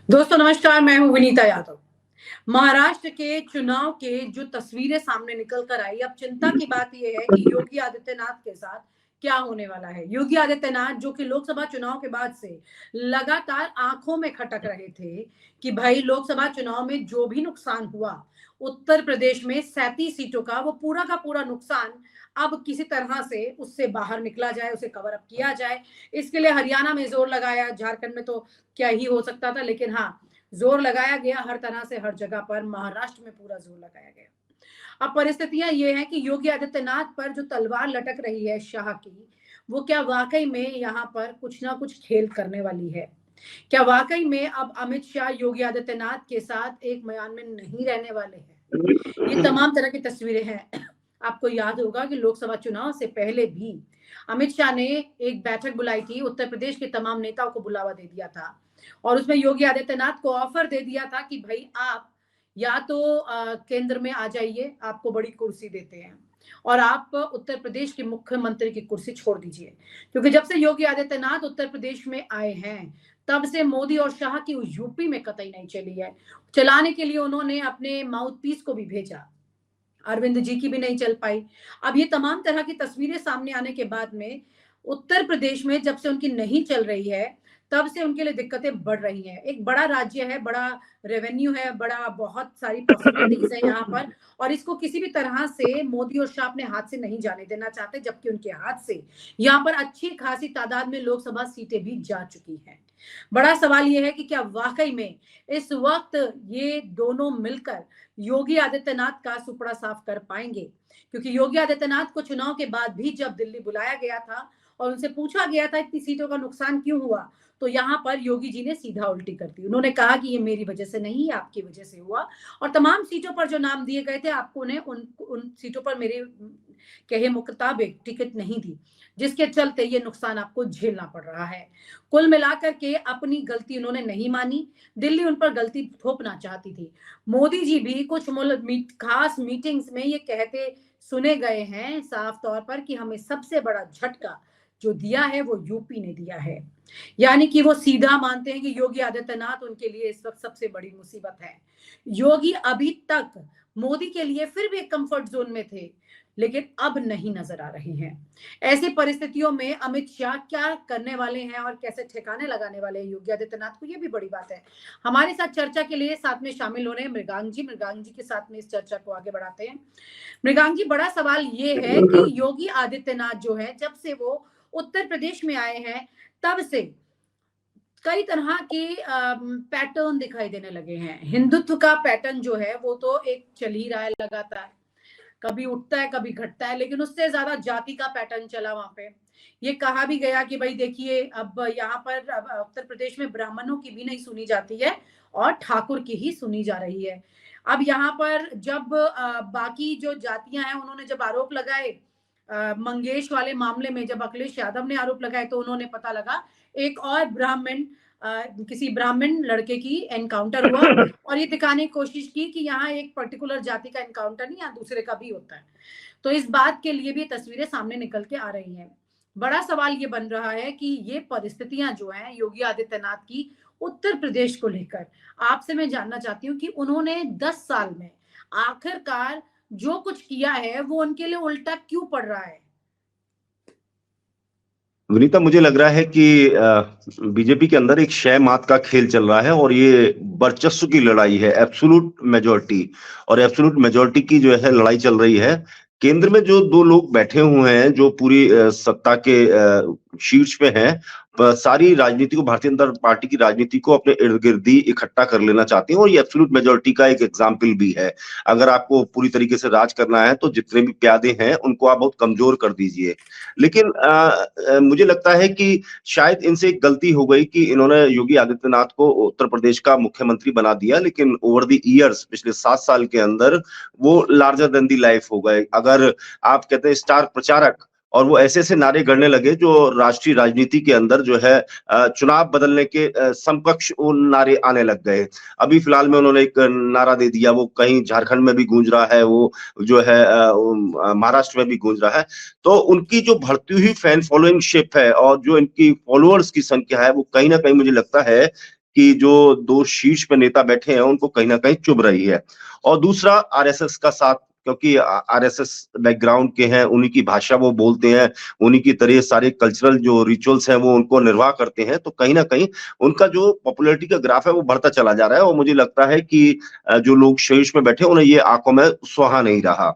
दोस्तों नमस्कार, मैं हूँ विनीता यादव। महाराष्ट्र के चुनाव के जो तस्वीरें सामने निकल कर आई, अब चिंता की बात ये है कि योगी आदित्यनाथ के साथ क्या होने वाला है। योगी आदित्यनाथ जो कि लोकसभा चुनाव के बाद से लगातार आंखों में खटक रहे थे कि भाई लोकसभा चुनाव में जो भी नुकसान हुआ उत्तर प्रदेश में 37 सीटों का, वो पूरा का पूरा नुकसान अब किसी तरह से उससे बाहर निकला जाए, उसे कवर अप किया जाए। इसके लिए हरियाणा में जोर लगाया, झारखंड में तो क्या ही हो सकता था, लेकिन हाँ, जोर लगाया गया हर तरह से, हर जगह पर। महाराष्ट्र में पूरा जोर लगाया गया। अब परिस्थितियां ये हैं कि योगी आदित्यनाथ पर जो तलवार लटक रही है शाह की, वो क्या वाकई में यहाँ पर कुछ ना कुछ खेल करने वाली है? क्या वाकई में अब अमित शाह योगी आदित्यनाथ के साथ एक म्यान में नहीं रहने वाले हैं? ये तमाम तरह की तस्वीरें हैं। आपको याद होगा कि लोकसभा चुनाव से पहले भी अमित शाह ने एक बैठक बुलाई थी, उत्तर प्रदेश के तमाम नेताओं को बुलावा दे दिया था और उसमें योगी आदित्यनाथ को ऑफर दे दिया था कि भाई आप या तो केंद्र में आ जाइए, आपको बड़ी कुर्सी देते हैं, और आप उत्तर प्रदेश के मुख्यमंत्री की कुर्सी छोड़ दीजिए। क्योंकि जब से योगी आदित्यनाथ उत्तर प्रदेश में आए हैं, तब से मोदी और शाह की यूपी में कतई नहीं चली है। चलाने के लिए उन्होंने अपने माउथ पीस को भी भेजा, अरविंद जी की भी नहीं चल पाई। अब ये तमाम तरह की तस्वीरें सामने आने के बाद में उत्तर प्रदेश में जब से उनकी नहीं चल रही है, तब से उनके लिए दिक्कतें बढ़ रही हैं। एक बड़ा राज्य है, बड़ा रेवेन्यू है, बड़ा बहुत सारी पॉसिबिलिटीज है यहाँ पर, और इसको किसी भी तरह से मोदी और शाह अपने हाथ से नहीं जाने देना चाहते, जबकि उनके हाथ से यहाँ पर अच्छी खासी तादाद में लोकसभा सीटें भी जा चुकी हैं। बड़ा सवाल ये है कि क्या वाकई में इस वक्त ये दोनों मिलकर योगी आदित्यनाथ का सुपड़ा साफ कर पाएंगे? क्योंकि योगी आदित्यनाथ को चुनाव के बाद भी जब दिल्ली बुलाया गया था और उनसे पूछा गया था इतनी सीटों का नुकसान क्यों हुआ, तो यहाँ पर योगी जी ने सीधा उल्टी कर दी। उन्होंने कहा कि ये मेरी वजह से नहीं, आपकी वजह से हुआ, और तमाम सीटों पर जो नाम दिए गए थे आपको ने उन सीटों पर मेरे कहे मुताबिक टिकट नहीं दी, जिसके चलते ये नुकसान आपको झेलना पड़ रहा है। कुल मिलाकर के अपनी गलती उन्होंने नहीं मानी, दिल्ली उन पर गलती थोपना चाहती थी। मोदी जी भी कुछ खास मीटिंग्स में ये कहते सुने गए हैं साफ तौर पर कि हमें सबसे बड़ा झटका जो दिया है वो यूपी ने दिया है। यानी कि वो सीधा मानते हैं कि योगी आदित्यनाथ उनके लिए इस वक्त सबसे बड़ी मुसीबत है। योगी अभी तक मोदी के लिए फिर भी एक कंफर्ट जोन में थे, लेकिन अब नहीं नजर आ रहे हैं। ऐसी परिस्थितियों में अमित शाह क्या करने वाले हैं और कैसे ठिकाने लगाने वाले हैं योगी आदित्यनाथ को, ये भी बड़ी बात है। हमारे साथ चर्चा के लिए साथ में शामिल हो रहे हैं मृगांक जी। मृगांक जी के साथ में इस चर्चा को आगे बढ़ाते हैं। मृगांक जी, बड़ा सवाल ये है कि योगी आदित्यनाथ जो है, जब से वो उत्तर प्रदेश में आए हैं, तब से कई तरह के पैटर्न दिखाई देने लगे हैं। हिंदुत्व का पैटर्न जो है वो तो एक चल ही रहा है लगातार, कभी उठता है कभी घटता है, लेकिन उससे ज्यादा जाति का पैटर्न चला वहां पे। ये कहा भी गया कि भाई देखिए, अब यहाँ पर उत्तर प्रदेश में ब्राह्मणों की भी नहीं सुनी जाती है और ठाकुर की ही सुनी जा रही है। अब यहाँ पर जब बाकी जो जातियां हैं उन्होंने जब आरोप लगाए, मंगेश वाले मामले में जब अखिलेश यादव ने आरोप लगाए, तो उन्होंने पता लगा एक और ब्राह्मण किसी ब्राह्मण लड़के की एनकाउंटर हुआ और ये दिखाने की कोशिश की कि यहाँ एक पर्टिकुलर जाति का एनकाउंटर नहीं, यहाँ दूसरे का भी होता है। तो इस बात के लिए भी तस्वीरें सामने निकल के आ रही हैं। बड़ा सवाल ये बन रहा है कि ये परिस्थितियां जो हैं योगी आदित्यनाथ की उत्तर प्रदेश को लेकर, आपसे मैं जानना चाहती हूँ कि उन्होंने 10 साल में आखिरकार जो कुछ किया है वो उनके लिए उल्टा क्यों पड़ रहा है? विनीता, मुझे लग रहा है कि बीजेपी के अंदर एक शह मात का खेल चल रहा है और ये वर्चस्व की लड़ाई है, एब्सोल्यूट मेजोरिटी। और एब्सोल्यूट मेजोरिटी की जो है लड़ाई चल रही है। केंद्र में जो दो लोग बैठे हुए हैं जो पूरी सत्ता के शीर्ष पे हैं, सारी राजनीति को, भारतीय जनता पार्टी की राजनीति को अपने इर्द गिर्द ही इकट्ठा कर लेना चाहते हैं और ये एब्सोल्यूट मेजोरिटी का एक एग्जाम्पल भी है। अगर आपको पूरी तरीके से राज करना है तो जितने भी प्यादे हैं उनको आप बहुत कमजोर कर दीजिए। लेकिन मुझे लगता है कि शायद इनसे एक गलती हो गई कि इन्होंने योगी आदित्यनाथ को उत्तर प्रदेश का मुख्यमंत्री बना दिया, लेकिन ओवर द ईयर्स, पिछले 7 साल के अंदर वो लार्जर देन दी लाइफ हो गए। अगर आप कहते हैं स्टार प्रचारक, और वो ऐसे ऐसे नारे गढ़ने लगे जो राष्ट्रीय राजनीति के अंदर जो है चुनाव बदलने के समकक्ष वो नारे आने लग गए। अभी फिलहाल में उन्होंने एक नारा दे दिया, वो कहीं झारखंड में भी गूंज रहा है, वो जो है महाराष्ट्र में भी गूंज रहा है। तो उनकी जो बढ़ती हुई फैन फॉलोइंग शिप है और जो इनकी फॉलोअर्स की संख्या है, वो कहीं ना कहीं मुझे लगता है कि जो दो शीर्ष पे नेता बैठे हैं उनको कहीं ना कहीं चुभ रही है। और दूसरा आरएसएस का साथ, क्योंकि आरएसएस बैकग्राउंड के हैं, उन्हीं की भाषा वो बोलते हैं, उन्हीं की तरह सारे कल्चरल जो रिचुअल्स हैं वो उनको निर्वाह करते हैं, तो कहीं ना कहीं उनका जो पॉपुलैरिटी का ग्राफ है वो बढ़ता चला जा रहा है। और मुझे लगता है कि जो लोग शीर्ष में बैठे उन्हें ये आंखों में सुहा नहीं रहा।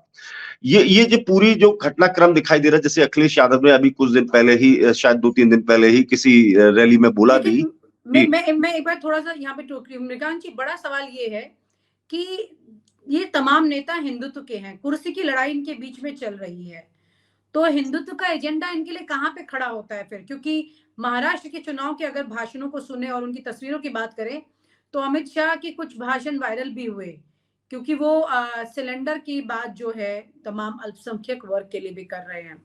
ये जो पूरी जो घटनाक्रम दिखाई दे रहा है, जैसे अखिलेश यादव ने अभी कुछ दिन पहले ही, शायद 2-3 दिन पहले ही किसी रैली में बोला भी लेकिन कि मैं एक बार थोड़ा सा यहाँ पे टोक रही हूँ मृगांक जी, बड़ा सवाल ये है कि ये तमाम नेता हिंदुत्व के हैं, कुर्सी की लड़ाई इनके बीच में चल रही है, तो हिंदुत्व का एजेंडा इनके लिए कहाँ पे खड़ा होता है फिर? क्योंकि महाराष्ट्र के चुनाव के अगर भाषणों को सुने और उनकी तस्वीरों की बात करें तो अमित शाह के कुछ भाषण वायरल भी हुए, क्योंकि वो सिलेंडर की बात जो है तमाम अल्पसंख्यक वर्ग के लिए भी कर रहे हैं,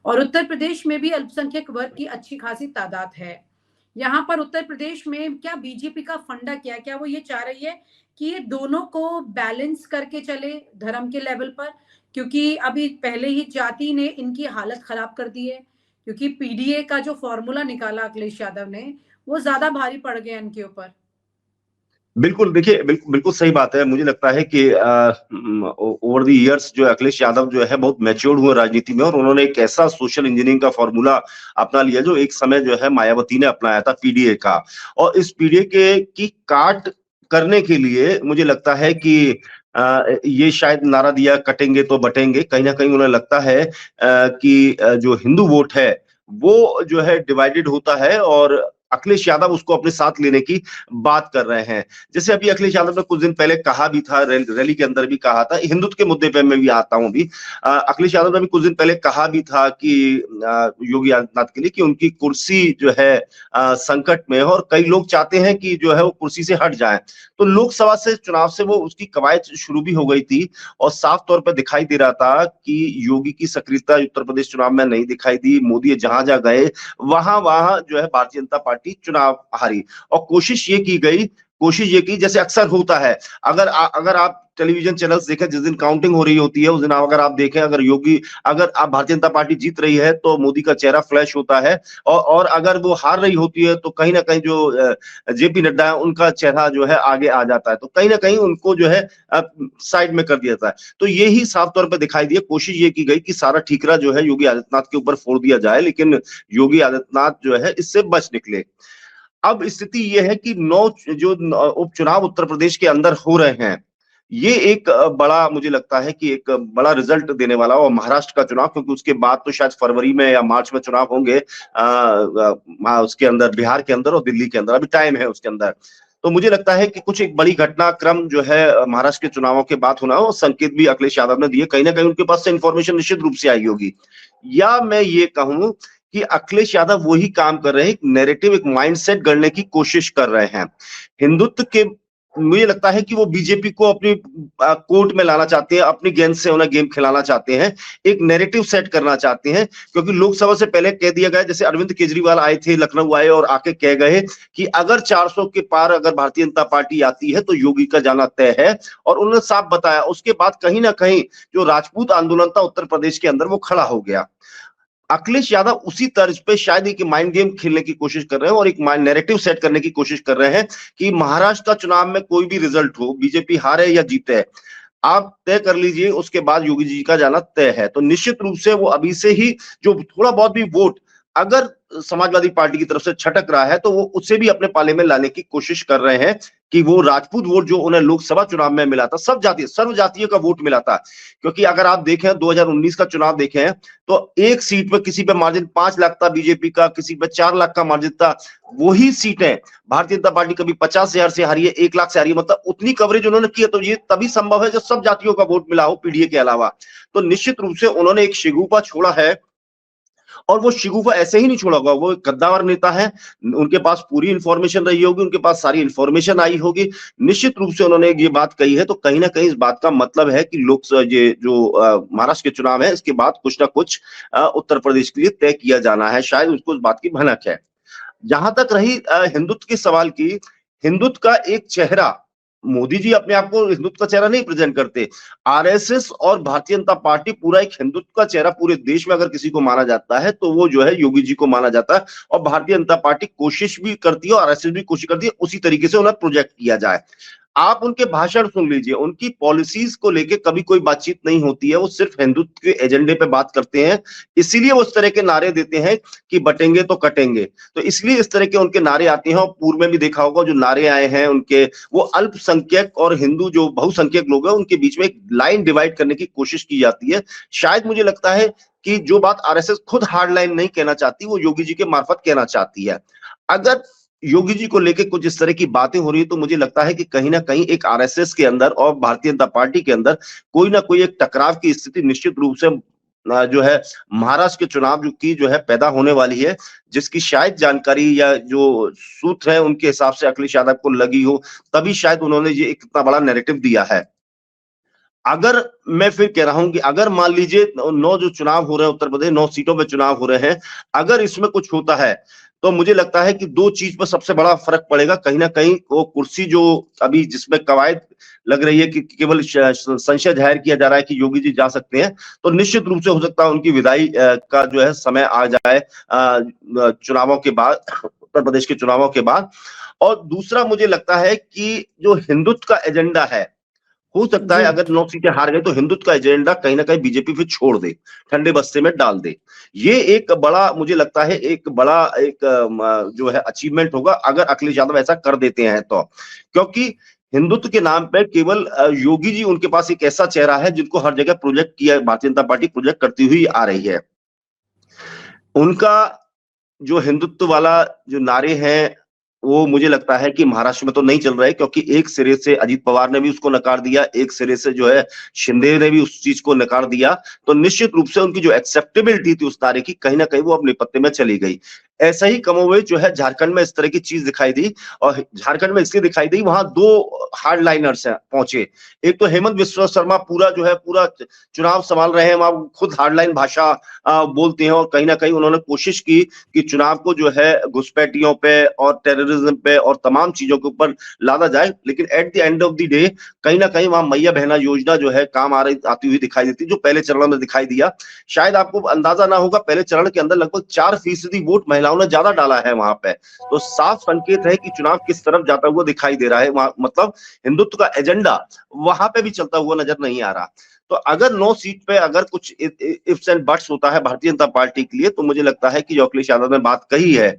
और उत्तर प्रदेश में भी अल्पसंख्यक वर्ग की अच्छी खासी तादाद है। यहाँ पर उत्तर प्रदेश में क्या बीजेपी का फंडा क्या वो ये चाह रही है कि ये दोनों को बैलेंस करके चले धर्म के लेवल पर? क्योंकि अभी पहले ही जाति ने इनकी हालत खराब कर दी है, क्योंकि पीडीए का जो फॉर्मूला निकाला अखिलेश यादव ने वो ज्यादा भारी पड़ गया इनके ऊपर। बिल्कुल, देखिए बिल्कुल सही बात है। मुझे लगता है कि ओवर द ईयर्स जो अखिलेश यादव जो है बहुत मैच्योर्ड हुए राजनीति में, और उन्होंने एक ऐसा सोशल इंजीनियरिंग का फॉर्मूला अपना लिया जो एक समय जो है मायावती ने अपनाया था, पीडीए का। और इस पीडीए के की काट करने के लिए मुझे लगता है कि ये शायद नारा दिया, कटेंगे तो बटेंगे। कहीं ना कहीं उन्हें लगता है कि जो हिंदू वोट है वो जो है डिवाइडेड होता है, और अखिलेश यादव उसको अपने साथ लेने की बात कर रहे हैं। जैसे अभी अखिलेश यादव ने कुछ दिन पहले कहा भी था, रैली के अंदर भी कहा था, हिंदुत्व के मुद्दे पे मैं भी आता हूं भी। अखिलेश यादव ने भी कुछ दिन पहले कहा भी था कि योगी आदित्यनाथ के लिए कि उनकी कुर्सी जो है संकट में है, और कई लोग चाहते हैं कि जो है वो कुर्सी से हट जाए। तो लोकसभा से चुनाव से वो उसकी कवायद शुरू भी हो गई थी, और साफ तौर पर दिखाई दे रहा था कि योगी की सक्रियता उत्तर प्रदेश चुनाव में नहीं दिखाई दी। मोदी जहां जहां गए वहां वहां जो है भारतीय जनता पार्टी चुनाव हारी। और कोशिश ये की जैसे अक्सर होता है, अगर आप टेलीविजन चैनल्स देखें, जिस दिन काउंटिंग हो रही होती है उस दिन अगर आप देखें, अगर आप भारतीय जनता पार्टी जीत रही है तो मोदी का चेहरा फ्लैश होता है, और अगर वो हार रही होती है तो कहीं ना कहीं जो जेपी नड्डा है उनका चेहरा जो है आगे आ जाता है, तो कहीं ना कहीं उनको जो है साइड में कर दिया जाता है। तो यही साफ तौर पर दिखाई दिया। कोशिश ये की गई कि सारा ठीकरा जो है योगी आदित्यनाथ के ऊपर फोड़ दिया जाए, लेकिन योगी आदित्यनाथ जो है इससे बच निकले। अब स्थिति यह है कि जो उपचुनाव उत्तर प्रदेश के अंदर हो रहे हैं, ये एक बड़ा, मुझे लगता है कि एक बड़ा रिजल्ट देने वाला। और महाराष्ट्र का चुनाव, क्योंकि उसके बाद तो शायद फरवरी में या मार्च में चुनाव होंगे उसके अंदर, बिहार के अंदर और दिल्ली के अंदर, अभी टाइम है उसके अंदर। तो मुझे लगता है कि कुछ एक बड़ी घटनाक्रम जो है महाराष्ट्र के चुनावों के बाद होना, और संकेत भी अखिलेश यादव ने दिए। कहीं ना कहीं उनके पास से इंफॉर्मेशन निश्चित रूप से आई होगी, या मैं ये कहूं कि अखिलेश यादव वही काम कर रहे हैं, एक नैरेटिव, एक माइंडसेट गढ़ने की कोशिश कर रहे हैं हिंदुत्व के। मुझे लगता है कि वो बीजेपी को अपनी कोर्ट में लाना चाहते हैं, अपनी गेंद से उन्हें गेम खिलाना चाहते हैं, एक नैरेटिव सेट करना चाहते हैं। क्योंकि लोकसभा से पहले कह दिया गया, जैसे अरविंद केजरीवाल आए थे, लखनऊ आए और आके कह गए कि अगर 400 के पार अगर भारतीय जनता पार्टी आती है तो योगी का जाना तय है, और उन्होंने साफ बताया। उसके बाद कहीं ना कहीं जो राजपूत आंदोलन था उत्तर प्रदेश के अंदर वो खड़ा हो गया। अखिलेश यादव उसी तर्ज पे शायद एक माइंड गेम खेलने की कोशिश कर रहे हैं, और एक माइंड नैरेटिव सेट करने की कोशिश कर रहे हैं कि महाराष्ट्र का चुनाव में कोई भी रिजल्ट हो, बीजेपी हारे या जीते, आप तय कर लीजिए, उसके बाद योगी जी का जाना तय है। तो निश्चित रूप से वो अभी से ही जो थोड़ा बहुत भी वोट अगर समाजवादी पार्टी की तरफ से छटक रहा है तो वो उसे भी अपने पाले में लाने की कोशिश कर रहे हैं, कि वो राजपूत वोट जो उन्हें लोकसभा चुनाव में मिला था, सब जातीय सर्व जातीय का वोट मिला था। क्योंकि अगर आप देखें 2019 का चुनाव देखें तो एक सीट पे किसी पे मार्जिन 5 लाख था बीजेपी का, किसी पे 4 लाख का मार्जिन था। वही सीटें भारतीय जनता पार्टी कभी 50,000 से हारी है, 1 लाख से हारी है, मतलब उतनी कवरेज उन्होंने की है। तो ये तभी संभव है जब सब जातियों का वोट मिला हो पीडीए के अलावा। तो निश्चित रूप से उन्होंने एक शिगुफा छोड़ा है, और वो शिगुफा ऐसे ही नहीं छोड़ा होगा। वो एक कद्दावर नेता है, उनके पास पूरी इंफॉर्मेशन रही होगी, उनके पास सारी इंफॉर्मेशन आई होगी। निश्चित रूप से उन्होंने ये बात कही है, तो कहीं ना कहीं इस बात का मतलब है कि ये जो महाराष्ट्र के चुनाव है इसके बाद कुछ ना कुछ उत्तर प्रदेश के लिए तय किया जाना है, शायद उसको इस बात की भनक है। जहां तक रही हिंदुत्व के सवाल की, हिंदुत्व का एक चेहरा मोदी जी अपने आप को हिंदुत्व का चेहरा नहीं प्रेजेंट करते। आरएसएस और भारतीय जनता पार्टी पूरा एक हिंदुत्व का चेहरा पूरे देश में अगर किसी को माना जाता है तो वो जो है योगी जी को माना जाता है। और भारतीय जनता पार्टी कोशिश भी करती है और आरएसएस भी कोशिश करती है उसी तरीके से उन्हें प्रोजेक्ट किया जाए। आप उनके भाषण सुन लीजिए, उनकी पॉलिसीज को लेके कभी कोई बातचीत नहीं होती है, वो सिर्फ हिंदुत्व के एजेंडे पे बात करते हैं। इसीलिए वो इस तरह के नारे देते हैं कि बटेंगे तो कटेंगे। तो इसलिए इस तरह के उनके नारे आते हैं। और पूर्व में भी देखा होगा जो नारे आए हैं उनके, वो अल्पसंख्यक और हिंदू जो बहुसंख्यक लोग हैं उनके बीच में एक लाइन डिवाइड करने की कोशिश की जाती है। शायद मुझे लगता है कि जो बात आरएसएस खुद हार्ड लाइन नहीं कहना चाहती, वो योगी जी के मार्फत कहना चाहती है। अगर योगी जी को लेके कुछ इस तरह की बातें हो रही है तो मुझे लगता है कि कहीं ना कहीं एक आरएसएस के अंदर और भारतीय जनता पार्टी के अंदर कोई ना कोई एक टकराव की स्थिति निश्चित रूप से जो है महाराष्ट्र के चुनाव की जो है पैदा होने वाली है, जिसकी शायद जानकारी या जो सूत्र है उनके हिसाब से अखिलेश यादव को लगी हो, तभी शायद उन्होंने ये एक इतना बड़ा नैरेटिव दिया है। अगर मैं फिर कह रहा हूं कि अगर मान लीजिए 9 जो चुनाव हो रहे हैं उत्तर प्रदेश, 9 सीटों पे चुनाव हो रहे हैं, अगर इसमें कुछ होता है तो मुझे लगता है कि 2 चीज पर सबसे बड़ा फर्क पड़ेगा। कहीं ना कहीं वो कुर्सी जो अभी जिसमें कवायद लग रही है कि केवल संशय जाहिर किया जा रहा है कि योगी जी जा सकते हैं, तो निश्चित रूप से हो सकता है उनकी विदाई का जो है समय आ जाए चुनावों के बाद, उत्तर प्रदेश के चुनावों के बाद। और दूसरा मुझे लगता है कि जो हिंदुत्व का एजेंडा है, हो सकता है अगर 9 सीटें हार गए तो हिंदुत्व का एजेंडा कहीं ना कहीं बीजेपी फिर छोड़ दे, ठंडे बस्ते में डाल दे। ये एक बड़ा मुझे लगता है एक बड़ा एक जो है अचीवमेंट होगा अगर अखिलेश यादव ऐसा कर देते हैं तो, क्योंकि हिंदुत्व के नाम पे केवल योगी जी उनके पास एक ऐसा चेहरा है जिनको हर जगह प्रोजेक्ट किया, भारतीय जनता पार्टी प्रोजेक्ट करती हुई आ रही है। उनका जो हिंदुत्व वाला जो नारे हैं वो मुझे लगता है कि महाराष्ट्र में तो नहीं चल रहा है, क्योंकि एक सिरे से अजीत पवार ने भी उसको नकार दिया, एक सिरे से जो है शिंदे ने भी उस चीज को नकार दिया। तो निश्चित रूप से उनकी जो एक्सेप्टेबिलिटी थी उस नारे की कहीं ना कहीं वो अपने पत्ते में चली गई। ऐसा ही कमोवेश जो है झारखंड में इस तरह की चीज दिखाई दी, और झारखंड में इसलिए दिखाई दी वहां 2 हार्ड लाइनर्स पहुंचे। एक तो हेमंत बिस्वा शर्मा पूरा जो है पूरा चुनाव संभाल रहे हैं, वहां खुद हार्डलाइन भाषा बोलते हैं, और कहीं ना कहीं उन्होंने कोशिश की कि चुनाव को जो है घुसपैठियों पे और टेररिज्म पे और तमाम चीजों के ऊपर लादा जाए। लेकिन at the end of the day कहीं ना कहीं वहां मैया बहना योजना जो है काम आती हुई दिखाई देती, जो पहले चरण में दिखाई दिया। शायद आपको अंदाजा ना होगा, पहले चरण के अंदर लगभग 4% वोट महिलाओं ने ज्यादा डाला है वहां पे। तो साफ संकेत है कि चुनाव किस तरफ जाता हुआ दिखाई दे रहा है, मतलब हिंदुत्व का एजेंडा वहां पे भी चलता हुआ नजर नहीं आ रहा। तो अगर 9 सीट पे अगर कुछ इफ्स एंड बट्स होता है भारतीय जनता पार्टी के लिए, तो मुझे लगता है कि जो अखिलेश यादव ने बात कही है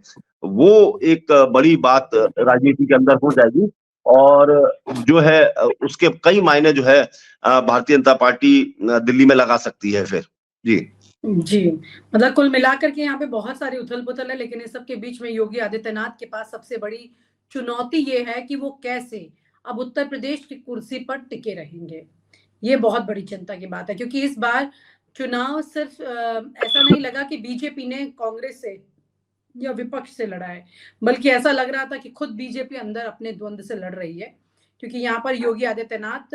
वो एक बड़ी बात राजनीति के अंदर हो जाएगी, और जो है उसके कई मायने जो है भारतीय जनता पार्टी दिल्ली में लगा सकती है फिर। जी, मतलब कुल मिलाकर के यहाँ पे बहुत सारी उथल पुथल है, लेकिन इस सब के बीच में योगी आदित्यनाथ के पास सबसे बड़ी चुनौती ये है कि वो कैसे अब उत्तर प्रदेश की कुर्सी पर टिके रहेंगे। ये बहुत बड़ी चिंता की बात है, क्योंकि इस बार चुनाव सिर्फ ऐसा नहीं लगा कि बीजेपी ने कांग्रेस से या विपक्ष से लड़ा है, बल्कि ऐसा लग रहा था कि खुद बीजेपी अंदर अपने द्वंद्व से लड़ रही है। क्योंकि यहाँ पर योगी आदित्यनाथ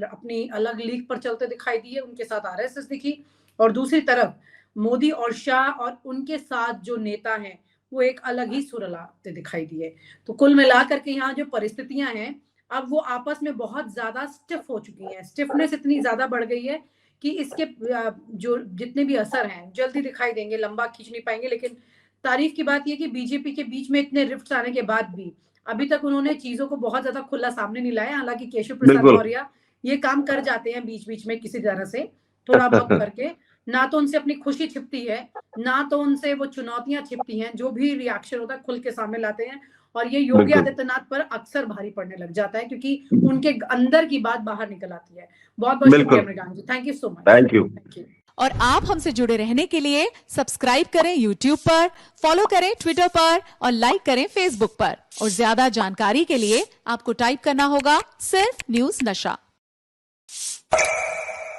अपनी अलग लीग पर चलते दिखाई दिए, उनके साथ आरएसएस दिखी, और दूसरी तरफ मोदी और शाह और उनके साथ जो नेता हैं वो एक अलग ही सुर लाते दिखाई दिए। तो कुल मिलाकर के यहाँ जो परिस्थितियां हैं, अब वो आपस में बहुत ज्यादा स्टिफ हो चुकी हैं। स्टिफनेस इतनी ज्यादा बढ़ गई है कि इसके जो जितने भी असर हैं जल्दी दिखाई देंगे, लंबा खींच नहीं पाएंगे। लेकिन तारीफ की बात यह कि बीजेपी के बीच में इतने रिफ्ट्स आने के बाद भी अभी तक उन्होंने चीजों को बहुत ज्यादा खुला सामने नहीं लाया। हालांकि केशव प्रसाद मौर्य ये काम कर जाते हैं बीच बीच में किसी तरह से थोड़ा बहुत करके, ना तो उनसे अपनी खुशी छिपती है, ना तो उनसे वो चुनौतियां छिपती हैं। जो भी रिएक्शन होता है खुल के सामने लाते हैं, और ये योगी आदित्यनाथ पर अक्सर भारी पड़ने लग जाता है, क्योंकि उनके अंदर की बात बाहर निकल आती है। बहुत बहुत शुक्रिया Mrigank ji, thank you so much. Thank you. और आप हमसे जुड़े रहने के लिए सब्सक्राइब करें YouTube पर, फॉलो करें Twitter पर और लाइक करें Facebook पर। और ज्यादा जानकारी के लिए आपको टाइप करना होगा सिर्फ न्यूज़ नशा।